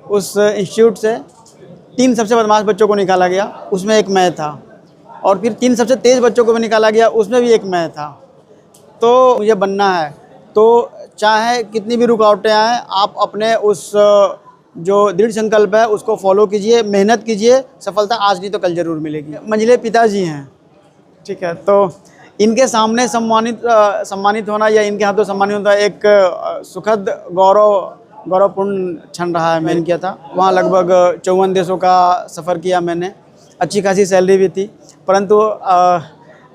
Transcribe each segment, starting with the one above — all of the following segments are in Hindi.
उस इंस्टीट्यूट से 3 सबसे बदमाश बच्चों को निकाला गया, उसमें एक मैं था। और फिर 3 सबसे तेज़ बच्चों को भी निकाला गया, उसमें भी एक मैं था। तो मुझे बनना है, तो चाहे कितनी भी रुकावटें आएँ, आप अपने उस जो दृढ़ संकल्प है उसको फॉलो कीजिए, मेहनत कीजिए, सफलता आज नहीं तो कल ज़रूर मिलेगी। मंझले पिताजी हैं, ठीक है, तो इनके सामने सम्मानित होना या इनके हाथों सम्मानित होना एक सुखद गौरवपूर्ण क्षण रहा है। मैंने किया था वहाँ लगभग 54 देशों का सफ़र किया मैंने, अच्छी खासी सैलरी भी थी, परंतु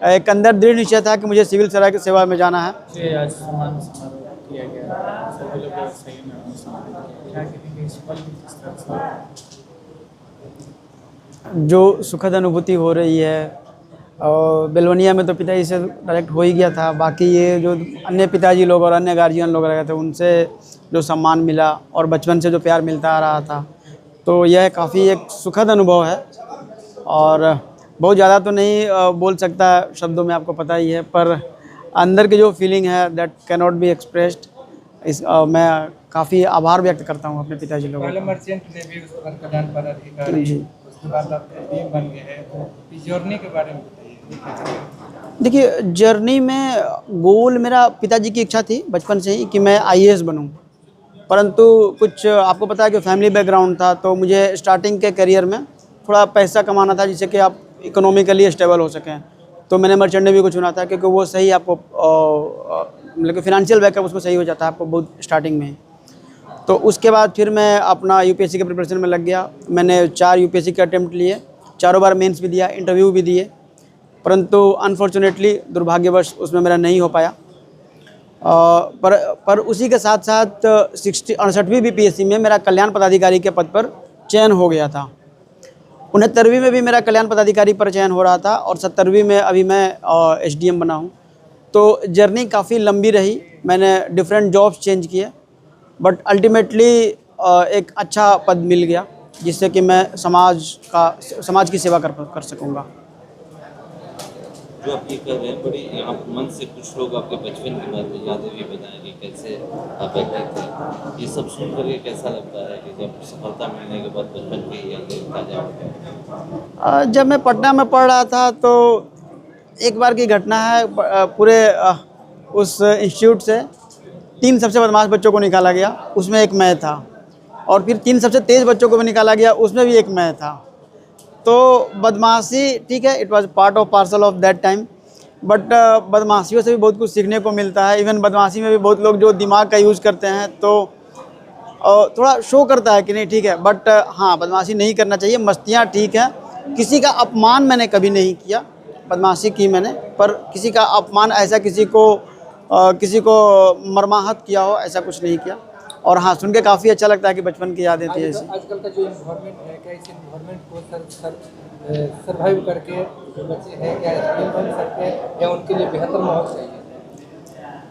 एक अंदर दृढ़ निश्चय था कि मुझे सिविल सेवा में जाना है। आज सम्मान समारोह किया गया, सभी लोग सही में क्या कहेंगे इस पल की किस तरह से? जो सुखद अनुभूति हो रही है, और बेलवनिया में तो पिताजी से डायरेक्ट हो ही गया था, बाकी ये जो अन्य पिताजी लोग और अन्य गार्जियन लोग रहे थे उनसे जो सम्मान मिला और बचपन से जो प्यार मिलता आ रहा था, तो यह काफ़ी एक सुखद अनुभव है। और बहुत ज़्यादा तो नहीं बोल सकता शब्दों में, आपको पता ही है, पर अंदर की जो फीलिंग है that can not be expressed. मैं काफ़ी आभार व्यक्त करता हूँ अपने पिताजी लोगों पहले का। मर्चेंट नेवी उस पर प्रधान पदाधिकारी, उसके बाद आप एसडीएम बन गए हैं, तो इस जर्नी के बारे में बताइए। देखिए, जर्नी में गोल मेरा पिताजी की इच्छा थी बचपन से ही कि मैं आईएएस बनूं, परंतु कुछ आपको पता है कि फैमिली बैकग्राउंड था, तो मुझे स्टार्टिंग के करियर में थोड़ा पैसा कमाना था जिससे कि आप इकोनॉमिकली स्टेबल हो सकें। तो मैंने मर्चेंट नेवी को चुना था क्योंकि वो सही आपको मतलब कि फिनंशियल बैकअप उसमें सही हो जाता है आपको बहुत स्टार्टिंग में। तो उसके बाद फिर मैं अपना यूपीएससी के प्रिपरेशन में लग गया। मैंने 4 यूपीएससी के अटेम्प्ट लिए, चारों बार मेंस भी दिया, इंटरव्यू भी दिए, परंतु अनफॉर्चुनेटली दुर्भाग्यवश उसमें मेरा नहीं हो पाया। पर उसी के साथ साथ 68वीं बीपीएससी में मेरा कल्याण पदाधिकारी के पद पर चयन हो गया था। 69वीं में भी मेरा कल्याण पदाधिकारी पर चयन हो रहा था और 70वीं में अभी मैं एसडीएम बना हूँ। तो जर्नी काफ़ी लंबी रही, मैंने डिफरेंट जॉब्स चेंज किए, बट अल्टीमेटली एक अच्छा पद मिल गया जिससे कि मैं समाज की सेवा कर सकूँगा। जो आप ये कर रहे हैं, बड़ी आप मन से कुछ लोग आपके बचपन के बारे में यादें भी बताएं कि कैसे आप बैठे थे, ये सब सुन करके कैसा लगता है कि जब सफलता मिलने के बाद बचपन की यादें ताजा होती हैं? जब मैं पटना में पढ़ रहा था तो एक बार की घटना है, पूरे उस इंस्टीट्यूट से 3 सबसे बदमाश बच्चों को निकाला गया, उसमें एक मैं था। और फिर 3 सबसे तेज़ बच्चों को भी निकाला गया, उसमें भी एक मैं था। तो बदमाशी ठीक है, it was part of parcel of that time, but बदमाशियों से भी बहुत कुछ सीखने को मिलता है। इवन बदमाशी में भी बहुत लोग जो दिमाग का यूज़ करते हैं तो थोड़ा शो करता है कि नहीं ठीक है, बट हाँ, बदमाशी नहीं करना चाहिए, मस्तियाँ ठीक है। किसी का अपमान मैंने कभी नहीं किया, बदमाशी की मैंने, पर किसी का अपमान ऐसा किसी को मर्माहत किया हो ऐसा कुछ नहीं किया। और हाँ, सुन के काफ़ी अच्छा लगता है कि बचपन की यादें थी ऐसी। आजकल का जो इन्वायरमेंट है, क्या इस इन्वायरमेंट को सर्वाइव करके जो बच्चे हैं क्या एसडीएम बन सकते हैं या उनके लिए बेहतर माहौल चाहिए?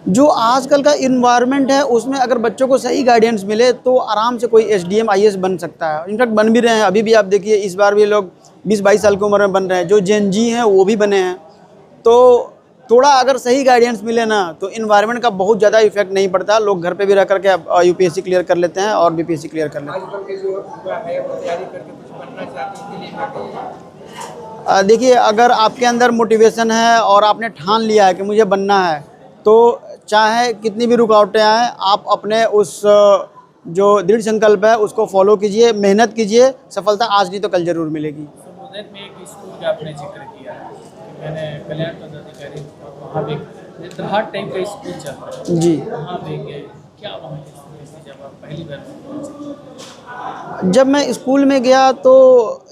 जो आजकल का इन्वायरमेंट है उसमें अगर बच्चों को सही गाइडेंस मिले तो आराम से कोई एसडीएम आईएएस बन सकता है। इनफैक्ट बन भी रहे हैं, अभी भी आप देखिए इस बार भी लोग 20-22 साल की उम्र में बन रहे हैं, जो जेन जी हैं वो भी बने हैं। तो थोड़ा अगर सही गाइडेंस मिले ना तो इन्वायरमेंट का बहुत ज़्यादा इफेक्ट नहीं पड़ता, लोग घर पे भी रह करके यूपीएससी क्लियर कर लेते हैं और बीपीएससी क्लियर कर लेते हैं। आजकल के जो युवा है वो तैयारी करके कुछ बनना चाहते हैं, उसके लिए क्या करिए? देखिए, अगर आपके अंदर मोटिवेशन है और आपने ठान लिया है कि मुझे बनना है, तो चाहे कितनी भी रुकावटें आएँ, आप अपने उस जो दृढ़ संकल्प है उसको फॉलो कीजिए, मेहनत कीजिए, सफलता आज नहीं तो कल ज़रूर मिलेगी। संबोधित में एक स्कूल का आपने जिक्र किया कि मैंने कल्याण पदाधिकारी वहाँ भी तरहट टाइप का स्कूल चल रहा है जी, वहाँ भी गए, क्या वहाँ की स्थिति थी जब आप पहली बार पहुँचे? जब मैं स्कूल में गया तो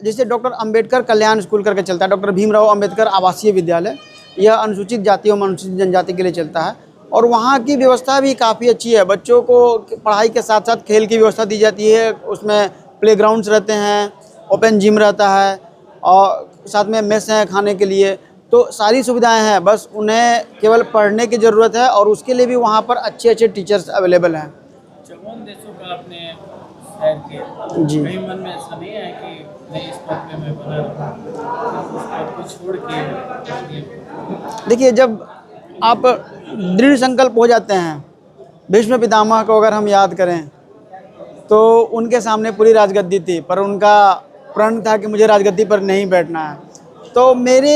जैसे डॉक्टर अंबेडकर कल्याण स्कूल करके चलता है, डॉक्टर भीमराव अंबेडकर आवासीय विद्यालय, यह अनुसूचित जाति और अनुसूचित जनजाति के लिए चलता है और वहाँ की व्यवस्था भी काफ़ी अच्छी है। बच्चों को पढ़ाई के साथ साथ खेल की व्यवस्था दी जाती है, उसमें प्लेग्राउंड्स रहते हैं, ओपन जिम रहता है और साथ में मेस हैं खाने के लिए, तो सारी सुविधाएं हैं, बस उन्हें केवल पढ़ने की ज़रूरत है और उसके लिए भी वहाँ पर अच्छे अच्छे टीचर्स अवेलेबल हैं। 54 देशों का आपने सैर किया जी। कहीं मन में ऐसा नहीं है कि नहीं इस पद पे मैं बना रहूँ, उसको छोड़ के? देखिए, जब आप दृढ़ संकल्प हो जाते हैं, भीष्म पितामह को अगर हम याद करें तो उनके सामने पूरी राजगद्दी थी, पर उनका प्रण था कि मुझे राजगद्दी पर नहीं बैठना है। तो मेरे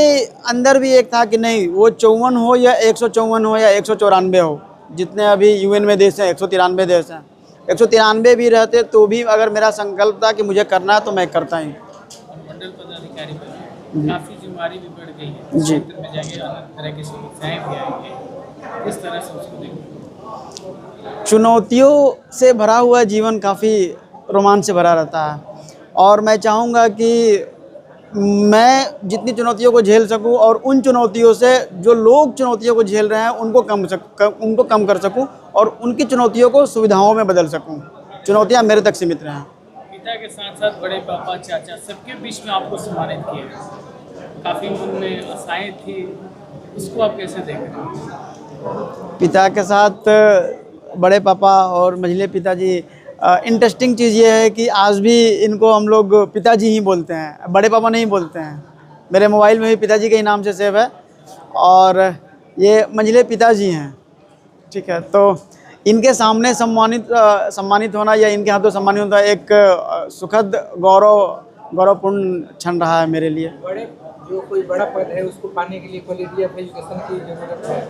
अंदर भी एक था कि नहीं, वो 54 हो या 154 हो या 194 हो, जितने अभी यूएन में देश हैं 193 देश हैं, 193 भी रहते तो भी अगर मेरा संकल्प था कि मुझे करना है तो मैं करता ही। मंडल पदाधिकारी बने, काफ़ी जिम्मेदारी भी बढ़ गई है, जी। क्षेत्र में जाएंगे, अलग तरह की समस्याएं भी आएंगी, किस तरह से उसको देखेंगे? चुनौतियों से भरा हुआ जीवन काफ़ी रोमांच से भरा रहता है, और मैं चाहूँगा कि मैं जितनी चुनौतियों को झेल सकूं और उन चुनौतियों से जो लोग चुनौतियों को झेल रहे हैं उनको कम कर सकूं और उनकी चुनौतियों को सुविधाओं में बदल सकूं। चुनौतियां मेरे तक सीमित रहें। पिता के साथ साथ बड़े पापा, चाचा, सबके बीच में आपको सम्मानित किया, काफ़ी मन में आशाएं थी, उसको आप कैसे देख रहे हैं? पिता के साथ बड़े पापा और मझले पिताजी, इंटरेस्टिंग चीज़ ये है कि आज भी इनको हम लोग पिताजी ही बोलते हैं, बड़े पापा नहीं बोलते हैं। मेरे मोबाइल में भी पिताजी के ही नाम से सेव है और ये मंझले पिताजी हैं, ठीक है। तो इनके सामने सम्मानित होना या इनके हाथों सम्मानित होना एक सुखद गौरवपूर्ण क्षण रहा है मेरे लिए। बड़े जो कोई बड़ा पद है उसको पाने के लिए क्वालिटी ऑफ एजुकेशन की जरूरत है।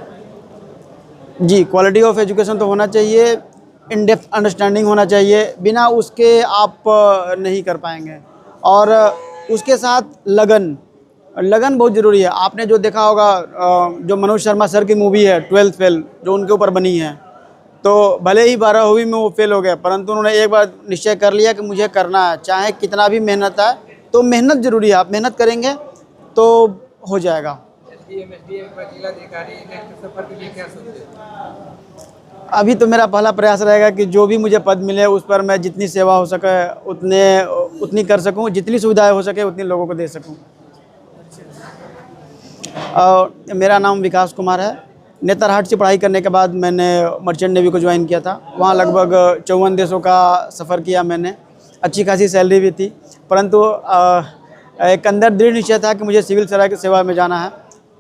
जी, क्वालिटी ऑफ एजुकेशन तो होना चाहिए, इन डेप्थ अंडरस्टैंडिंग होना चाहिए, बिना उसके आप नहीं कर पाएंगे। और उसके साथ लगन बहुत ज़रूरी है। आपने जो देखा होगा जो मनोज शर्मा सर की मूवी है 12th फेल, जो उनके ऊपर बनी है, तो भले ही 12वीं में वो फेल हो गए, परंतु उन्होंने एक बार निश्चय कर लिया कि मुझे करना है, चाहे कितना भी मेहनत है। तो मेहनत ज़रूरी है, आप मेहनत करेंगे तो हो जाएगा। एसडीएम जिलाधिकारी नेक्स्ट सफर के लिए क्या सोचते हैं? अभी तो मेरा पहला प्रयास रहेगा कि जो भी मुझे पद मिले उस पर मैं जितनी सेवा हो सके उतनी कर सकूं, जितनी सुविधाएं हो सके उतनी लोगों को दे सकूं। और मेरा नाम विकास कुमार है। नेतरहाट से पढ़ाई करने के बाद मैंने मर्चेंट नेवी को ज्वाइन किया था। वहाँ लगभग 54 देशों का सफ़र किया मैंने। अच्छी खासी सैलरी भी थी, परंतु एक अंदर दृढ़ निश्चय था कि मुझे सिविल सेवा में जाना है।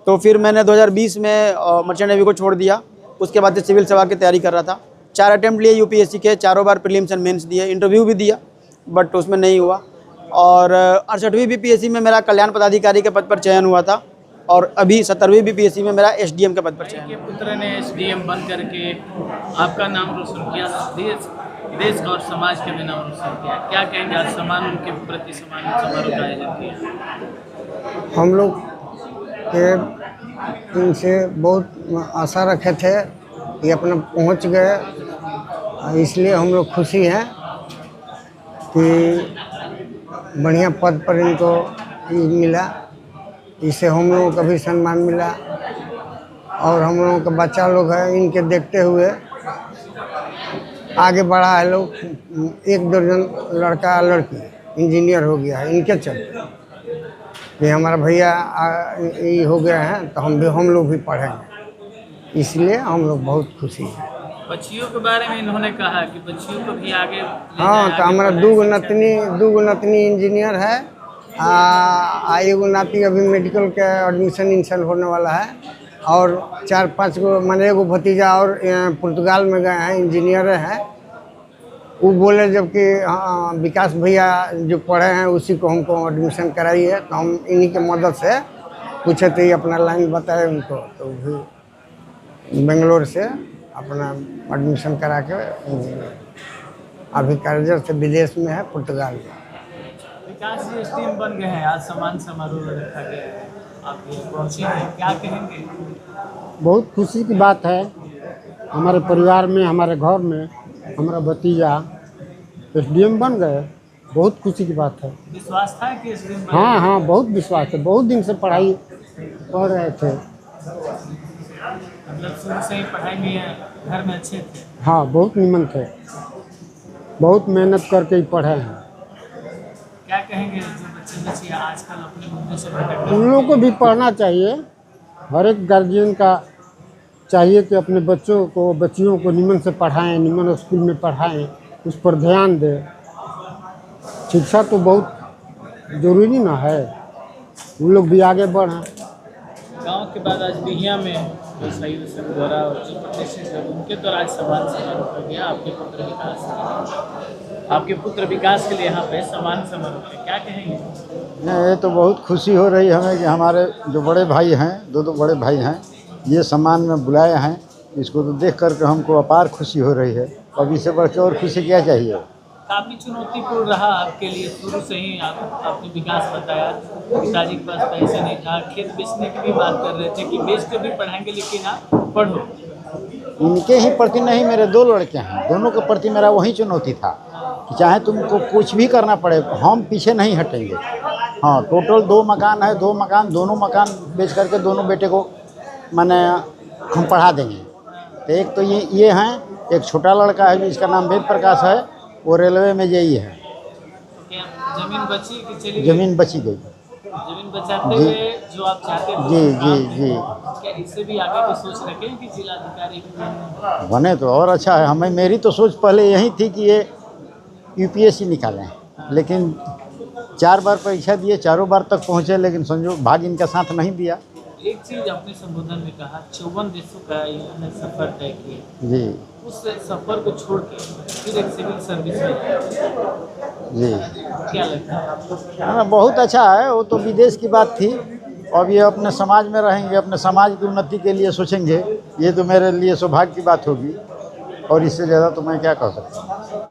तो फिर मैंने 2020 में मर्चेंट नेवी को छोड़ दिया। उसके बाद से सिविल सेवा की तैयारी कर रहा था। 4 अटेम्प्ट लिए यूपीएससी के, चारों बार प्रीलिम्स एंड मेंस दिए, इंटरव्यू भी दिया, बट उसमें नहीं हुआ। और 68वीं बीपीएससी में मेरा कल्याण पदाधिकारी के पद पर चयन हुआ था, और अभी 70वीं बीपीएससी में मेरा एसडीएम के पद पर चयन। के पुत्र ने एसडीएम बन करके आपका नाम रोशन किया, देश और समाज के भी नाम रोशन किया। क्या कहेंगे, आज सम्मान उनके प्रति सम्मान समारोह का आयोजन किया? हम लोग के इनसे बहुत आशा रखे थे, ये अपना पहुंच गए, इसलिए हम लोग खुशी हैं कि बढ़िया पद पर इनको मिला। इससे हम लोगों का भी सम्मान मिला, और हम लोगों का बच्चा लोग है, इनके देखते हुए आगे बढ़ा है लोग। 1 दर्जन लड़का लड़की इंजीनियर हो गया है इनके चलते। ये हमारा भैया ये हो गया है, तो हम लोग भी पढ़ेंगे, इसलिए हम लोग बहुत खुशी हैं। बच्चियों के बारे में इन्होंने कहा कि बच्चियों को भी आगे हाँ, तो हमारा 2 नतनी इंजीनियर है, एगो नाती अभी मेडिकल के एडमिशन होने वाला है, और 4-5 गो माने एगो भतीजा और पुर्तगाल में गए हैं, इंजीनियर हैं। वो बोले जबकि विकास भैया जो पढ़े हैं उसी को हमको एडमिशन कराई है, तो हम इन्हीं के मदद से पूछे थे, ये अपना लाइन बताए उनको, तो भी बेंगलोर से अपना एडमिशन करा के अभी कार्यरत से विदेश में है, पुर्तगाल में। विकास जी एसडीएम बन गए हैं, आज सम्मान समारोह रखा गया है, आप ये पहुंचे हैं, क्या कहेंगे? बहुत खुशी की बात है। हमारे परिवार में, हमारे घर में हमारा भतीजा एसडीएम बन गए, बहुत खुशी की बात है। विश्वास था कि एसडीएम? हाँ, बहुत विश्वास है। बहुत दिन से पढ़ाई कर रहे थे। मतलब शुरू से ही पढ़ाई में घर में अच्छे थे? हाँ, बहुत निमन थे, बहुत मेहनत करके ही पढ़े हैं। क्या कहेंगे जो बच्चे आजकल अपने मुद्दे से भटक? उन लोगों को भी पढ़ना चाहिए। हर एक गार्जियन का चाहिए कि अपने बच्चियों को निमन से पढ़ाएं, निमन स्कूल में पढ़ाएं, उस पर ध्यान दें। शिक्षा तो बहुत ज़रूरी ना है, उन लोग भी आगे बढ़ें। गांव के बाद आज बिहिया में जो शहीद संघ द्वारा और जो प्रतिष्ठित है उनके द्वारा आज सम्मान समारोह हो गया आपके पुत्र विकास। आपके पुत्र विकास के लिए यहाँ पे सम्मान समारोह है, क्या कहेंगे? नहीं, ये तो बहुत खुशी हो रही हमें कि हमारे जो बड़े भाई हैं, दो बड़े भाई हैं, ये सम्मान में बुलाए हैं। इसको तो देख करके हमको अपार खुशी हो रही है। अब इससे बढ़ के और खुशी क्या चाहिए। काफ़ी चुनौतीपूर्ण रहा आपके लिए, शुरू से ही आपने विकास बताया, पिताजी के पास पैसे नहीं था, खेत बेचने की भी बात कर रहे थे कि बेच के भी पढ़ाएंगे लेकिन आप पढ़ो। इनके ही प्रति नहीं, मेरे 2 लड़के हैं, दोनों के प्रति मेरा वही चुनौती था कि चाहे तुमको कुछ भी करना पड़े, हम पीछे नहीं हटेंगे। हाँ, टोटल 2 मकान है, 2 मकान, दोनों मकान बेच करके दोनों बेटे को मैंने हम पढ़ा देंगे। तो एक तो ये हैं, एक छोटा लड़का है जिसका नाम वेद प्रकाश है, वो रेलवे में जेई है। क्या जमीन बची कि चली गई? जमीन बची गई। जमीन बचाते हुए जो आप चाहते थे जी वो काम जी है। जी क्या इससे भी आगे की सोच रखें कि जिलाधिकारी बने तो और अच्छा है। हमें मेरी तो सोच पहले यही थी कि ये यूपीएससी निकालें, लेकिन 4 बार परीक्षा दिए, चारों बार तक पहुँचे, लेकिन संजोग भाग्य इनका साथ नहीं दिया। एक चीज अपने संबोधन में कहा 54 देशों का इन्होंने सफर तय किया, जी उस सफर को छोड़ के फिर एक सिविल सर्विस में जी क्या लगता है आपको? हाँ, बहुत अच्छा है। वो तो विदेश की बात थी, अब ये अपने समाज में रहेंगे, अपने समाज की उन्नति के लिए सोचेंगे, ये तो मेरे लिए सौभाग्य की बात होगी। और इससे ज़्यादा तो मैं क्या कह सकता हूँ।